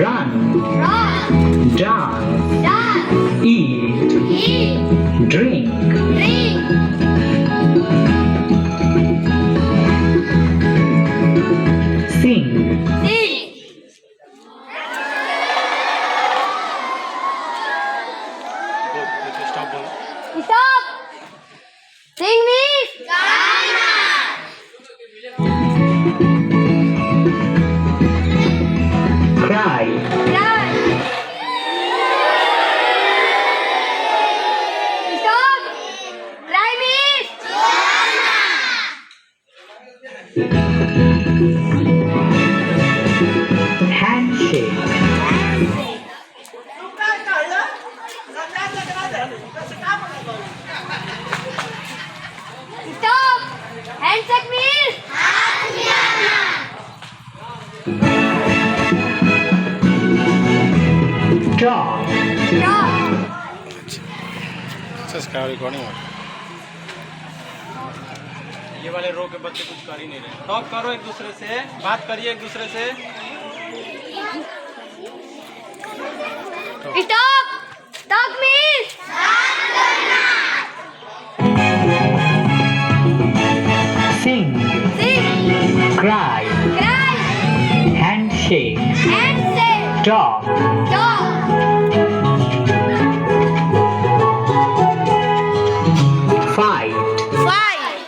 Run, dance, eat, drink, sing. Stop. Sing means Cry, Cry. Stop. Cry means handshake, stop. Handshake means talk, stop. ये वाले रो के बच्चे कुछ कर ही नहीं रहे। टॉक करो एक दूसरे से, बात करिए एक दूसरे से। Stop. Talk means sing, sing. cry, Cry. handshake, Handshake. talk, Talk. fight, Fight.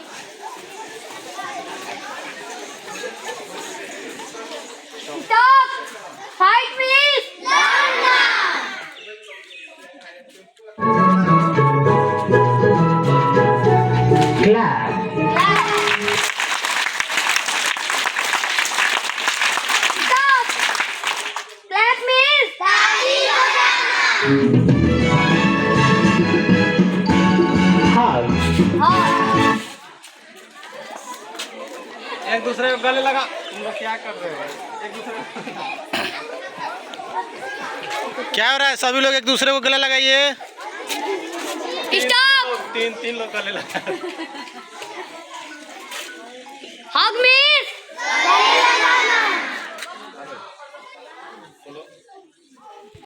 Stop. Fight means clap, Stop. Clap means hug, hug. एक दूसरे को गले लगा। तुम लोग क्या कर रहे हो? एक दूसरे क्या हो रहा है? सभी लोग एक दूसरे को गले लगाइए। Stop. तीन लोग गले लगा। Hug means